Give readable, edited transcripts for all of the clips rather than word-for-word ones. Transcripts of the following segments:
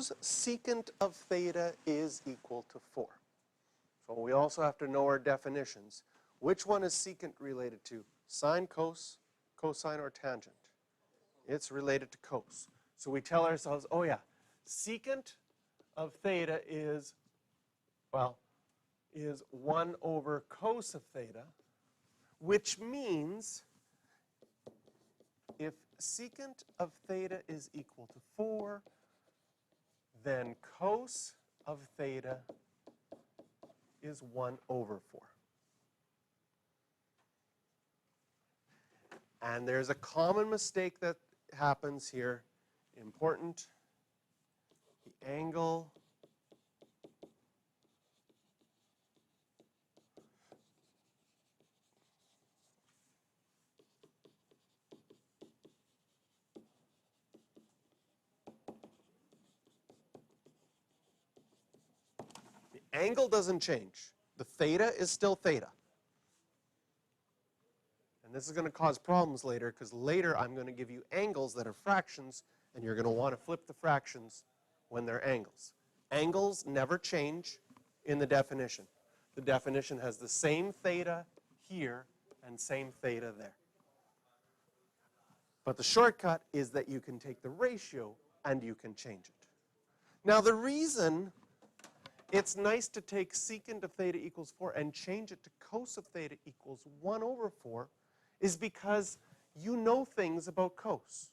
suppose secant of theta is equal to 4. So we also have to know our definitions. Which one is secant related to? Sine, cosine, or tangent? It's related to cos. So we tell ourselves, oh yeah, secant of theta is, well, is 1 over cos of theta, which means if secant of theta is equal to 4, then cos of theta is 1 over 4. And there's a common mistake that happens here. Important. The angle angle doesn't change. The theta is still theta. And this is going to cause problems later, because later I'm going to give you angles that are fractions, and you're going to want to flip the fractions when they're angles. Angles never change in the definition. The definition has the same theta here and same theta there. But the shortcut is that you can take the ratio and you can change it. Now the reason it's nice to take secant of theta equals 4 and change it to cos of theta equals 1 over 4 is because you know things about cos.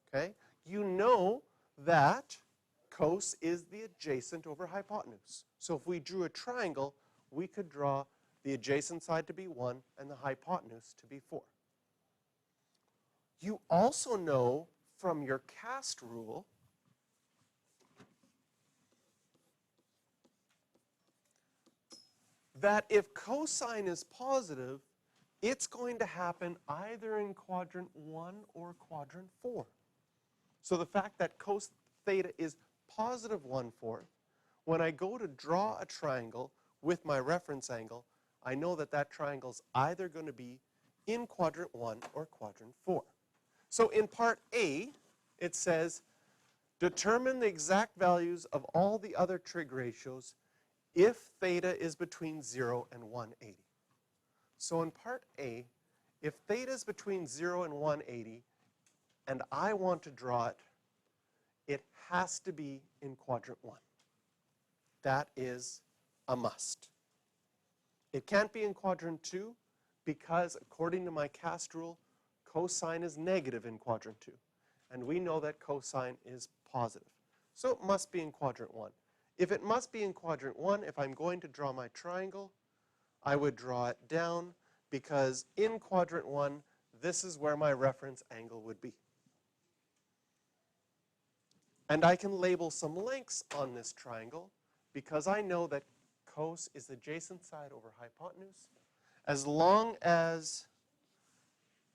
Okay? You know that cos is the adjacent over hypotenuse. So if we drew a triangle, we could draw the adjacent side to be 1 and the hypotenuse to be 4. You also know from your cast rule that if cosine is positive, it's going to happen either in quadrant 1 or quadrant 4. So the fact that cos theta is positive 1/4, when I go to draw a triangle with my reference angle, I know that that triangle is either going to be in quadrant 1 or quadrant 4. So in part A, it says, determine the exact values of all the other trig ratios if theta is between 0 and 180. So in part A, if theta is between 0 and 180, and I want to draw it, it has to be in quadrant 1. That is a must. It can't be in quadrant 2 because, according to my cast rule, cosine is negative in quadrant 2. And we know that cosine is positive. So it must be in quadrant 1. If it must be in quadrant 1, if I'm going to draw my triangle, I would draw it down because in quadrant 1, this is where my reference angle would be. And I can label some lengths on this triangle because I know that cos is adjacent side over hypotenuse. As long as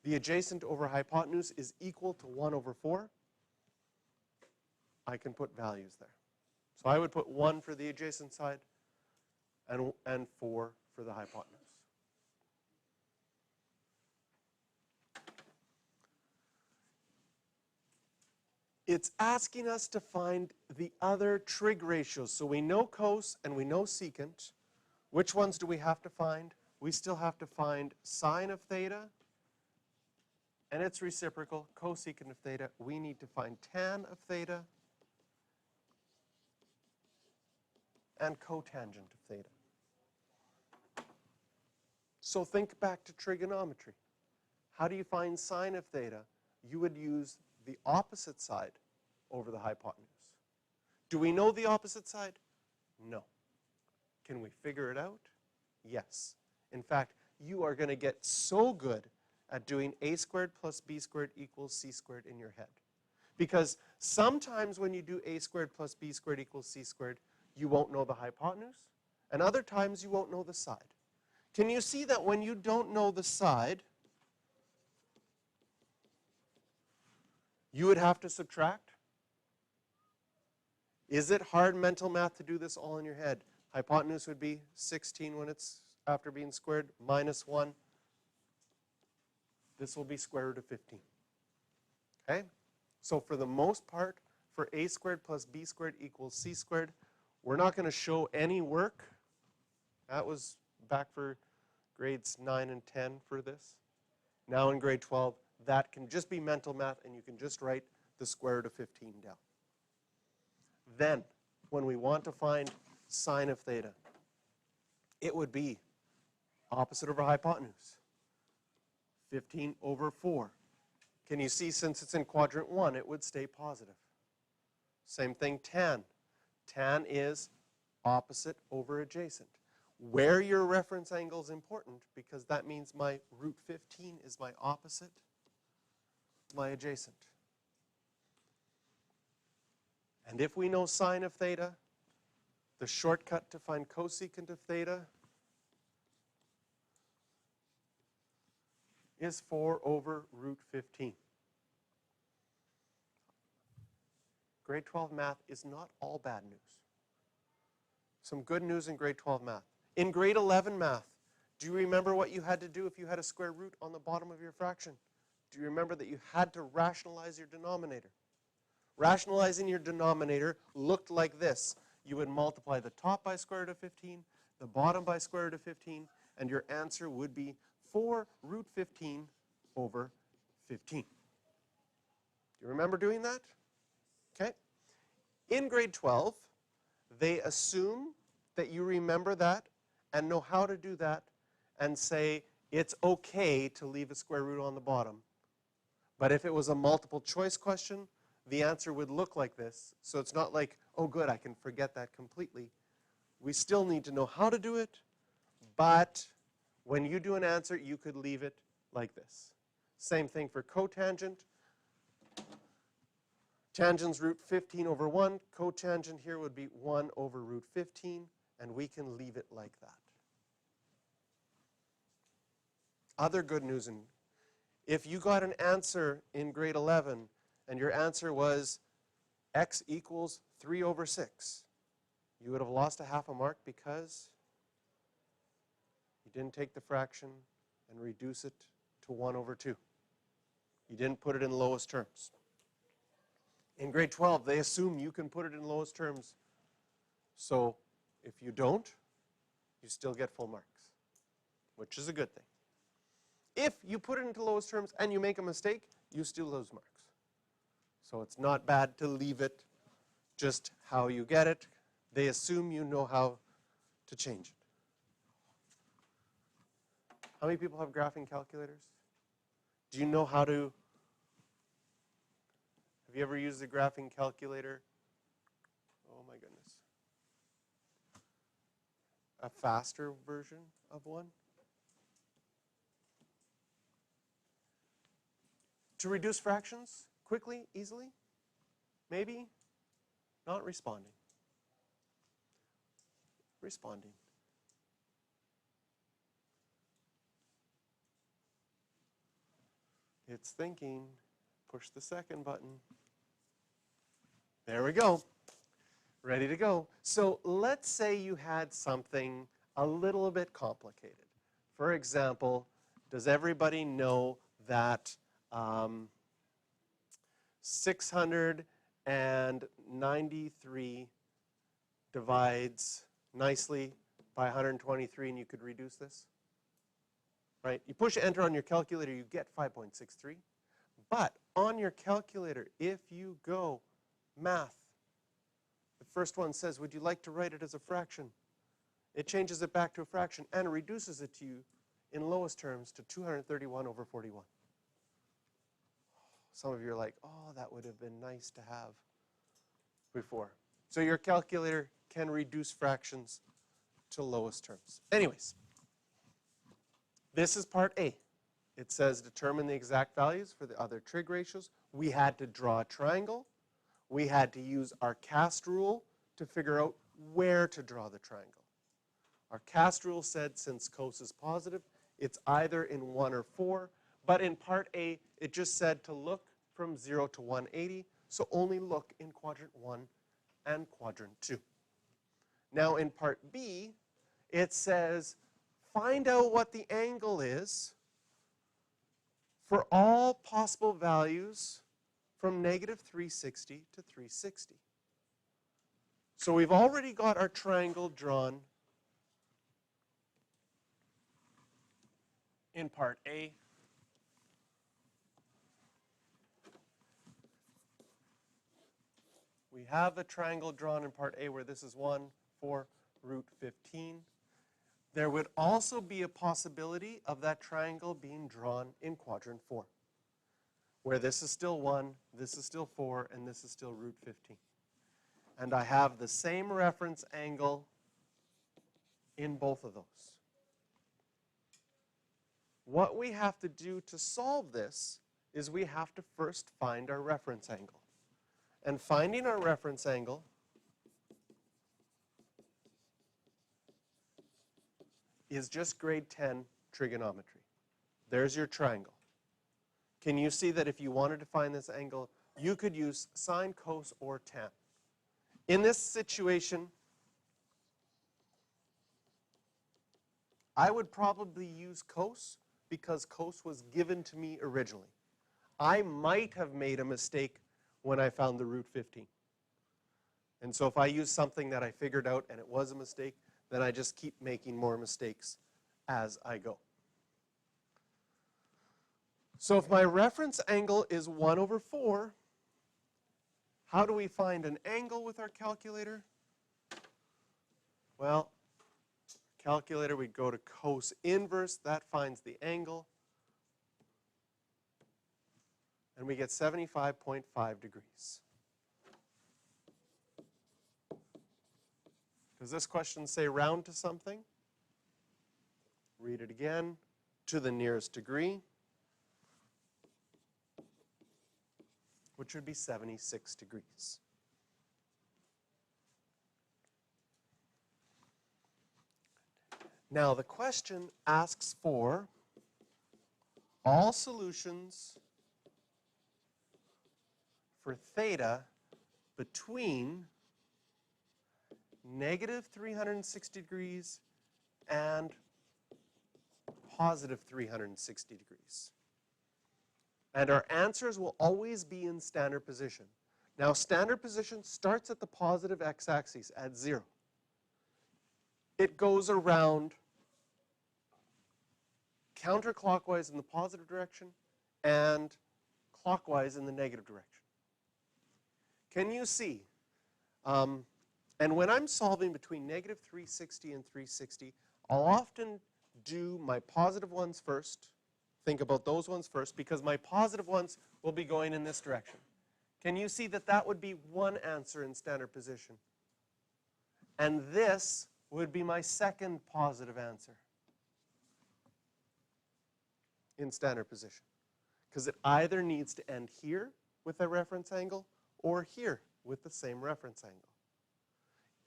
the adjacent over hypotenuse is equal to 1 over 4, I can put values there. So I would put 1 for the adjacent side and 4 for the hypotenuse. It's asking us to find the other trig ratios. So we know cos and we know secant. Which ones do we have to find? We still have to find sine of theta and its reciprocal, cosecant of theta. We need to find tan of theta and cotangent of theta. So think back to trigonometry. How do you find sine of theta? You would use the opposite side over the hypotenuse. Do we know the opposite side? No. Can we figure it out? Yes. In fact, you are going to get so good at doing a squared plus b squared equals c squared in your head. Because sometimes when you do a squared plus b squared equals c squared, you won't know the hypotenuse, and other times you won't know the side. Can you see that when you don't know the side, you would have to subtract? Is it hard mental math to do this all in your head? Hypotenuse would be 16 when it's after being squared, minus 1. This will be square root of 15. Okay? So for the most part, for a squared plus b squared equals c squared. We're not going to show any work. That was back for grades 9 and 10 for this. Now in grade 12, that can just be mental math, and you can just write the square root of 15 down. Then, when we want to find sine of theta, it would be opposite over hypotenuse, 15 over 4. Can you see, since it's in quadrant 1, it would stay positive. Same thing, tan. Tan is opposite over adjacent. Where your reference angle is important, because that means my root 15 is my opposite, my adjacent. And if we know sine of theta, the shortcut to find cosecant of theta is 4 over root 15. Grade 12 math is not all bad news. Some good news in grade 12 math. In grade 11 math, do you remember what you had to do if you had a square root on the bottom of your fraction? Do you remember that you had to rationalize your denominator? Rationalizing your denominator looked like this. You would multiply the top by square root of 15, the bottom by square root of 15, and your answer would be 4 root 15 over 15. Do you remember doing that? Okay. In grade 12, they assume that you remember that and know how to do that and say it's okay to leave a square root on the bottom. But if it was a multiple choice question, the answer would look like this. So it's not like, oh good, I can forget that completely. We still need to know how to do it, but when you do an answer, you could leave it like this. Same thing for cotangent. Tangent's root 15 over 1. Cotangent here would be 1 over root 15, and we can leave it like that. Other good news, if you got an answer in grade 11, and your answer was x equals 3 over 6, you would have lost a half a mark because you didn't take the fraction and reduce it to 1 over 2. You didn't put it in lowest terms. In grade 12, they assume you can put it in lowest terms. So if you don't, you still get full marks, which is a good thing. If you put it into lowest terms and you make a mistake, you still lose marks. So it's not bad to leave it just how you get it. They assume you know how to change it. How many people have graphing calculators? Do you know how to? Have you ever used a graphing calculator? Oh my goodness. A faster version of one? To reduce fractions quickly, easily? Maybe? Not responding. Responding. It's thinking. Push the second button. There we go. Ready to go. So let's say you had something a little bit complicated. For example, does everybody know that 693 divides nicely by 123, and you could reduce this? Right? You push enter on your calculator, you get 5.63. But on your calculator, if you go math, the first one says, would you like to write it as a fraction? It changes it back to a fraction and reduces it to you in lowest terms to 231 over 41. Some of you are like, oh, that would have been nice to have before. So your calculator can reduce fractions to lowest terms. Anyways, this is part A. It says determine the exact values for the other trig ratios. We had to draw a triangle. We had to use our cast rule to figure out where to draw the triangle. Our cast rule said since cos is positive, it's either in 1 or 4. But in part A, it just said to look from 0 to 180. So only look in quadrant 1 and quadrant 2. Now in part B, it says find out what the angle is for all possible values from negative 360 to 360. So we've already got our triangle drawn in part A. We have a triangle drawn in part A where this is 1, 4, root 15. There would also be a possibility of that triangle being drawn in quadrant 4, where this is still 1, this is still 4, and this is still root 15. And I have the same reference angle in both of those. What we have to do to solve this is we have to first find our reference angle. And finding our reference angle is just grade 10 trigonometry. There's your triangle. Can you see that if you wanted to find this angle, you could use sine, cos, or tan? In this situation, I would probably use cos because cos was given to me originally. I might have made a mistake when I found the root 15. And so if I use something that I figured out and it was a mistake, then I just keep making more mistakes as I go. So if my reference angle is 1 over 4, how do we find an angle with our calculator? Well, calculator, we'd go to cos inverse. That finds the angle. And we get 75.5 degrees. Does this question say round to something? Read it again. To the nearest degree, which would be 76 degrees. Now the question asks for all solutions for theta between negative 360 degrees and positive 360 degrees. And our answers will always be in standard position. Now, standard position starts at the positive x-axis at 0. It goes around counterclockwise in the positive direction and clockwise in the negative direction. Can you see? And when I'm solving between negative 360 and 360, I'll often do my positive ones first. Think about those ones first, because my positive ones will be going in this direction. Can you see that that would be one answer in standard position? And this would be my second positive answer in standard position, because it either needs to end here with a reference angle or here with the same reference angle.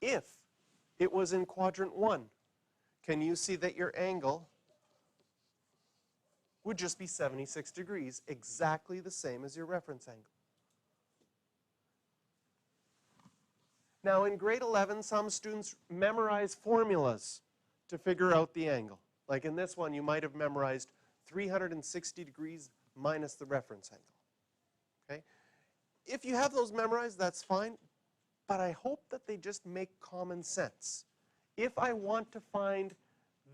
If it was in quadrant 1, can you see that your angle would just be 76 degrees, exactly the same as your reference angle? Now, in grade 11, some students memorize formulas to figure out the angle. Like in this one, you might have memorized 360 degrees minus the reference angle. Okay? If you have those memorized, that's fine, but I hope that they just make common sense. If I want to find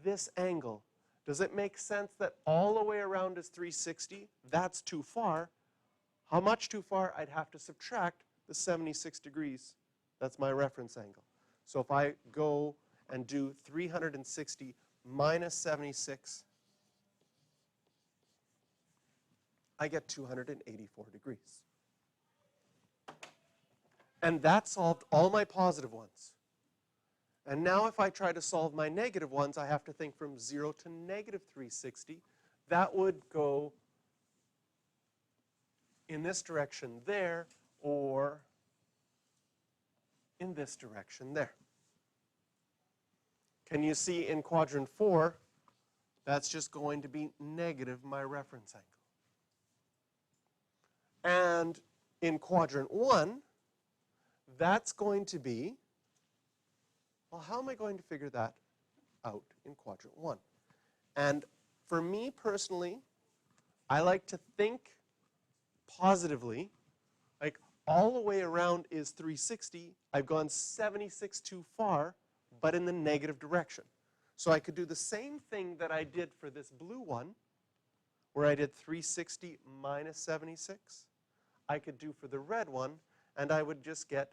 this angle, does it make sense that all the way around is 360? That's too far. How much too far? I'd have to subtract the 76 degrees. That's my reference angle. So if I go and do 360 minus 76, I get 284 degrees. And that solved all my positive ones. And now if I try to solve my negative ones, I have to think from 0 to negative 360. That would go in this direction there, or in this direction there. Can you see in quadrant 4, that's just going to be negative my reference angle. And in quadrant 1, that's going to be, well, how am I going to figure that out in quadrant 1? And for me personally, I like to think positively all the way around is 360. I've gone 76 too far, but in the negative direction. So I could do the same thing that I did for this blue one, where I did 360 minus 76. I could do for the red one, and I would just get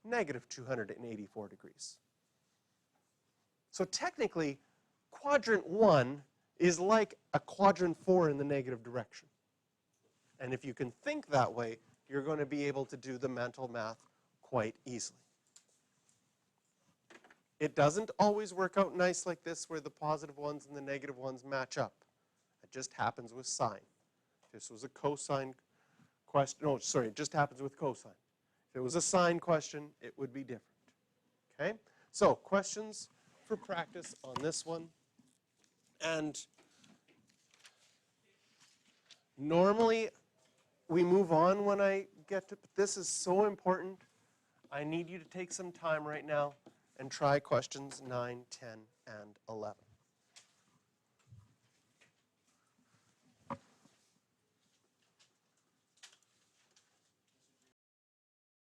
negative 284 degrees. So technically, quadrant 1 is like a quadrant 4 in the negative direction. And if you can think that way, you're going to be able to do the mental math quite easily. It doesn't always work out nice like this, where the positive ones and the negative ones match up. It just happens with sine. If this was a cosine question, no, sorry, it just happens with cosine. If it was a sine question, it would be different. Okay? So, questions for practice on this one. And normally, we move on when I get to, but this is so important. I need you to take some time right now and try questions 9, 10, and 11.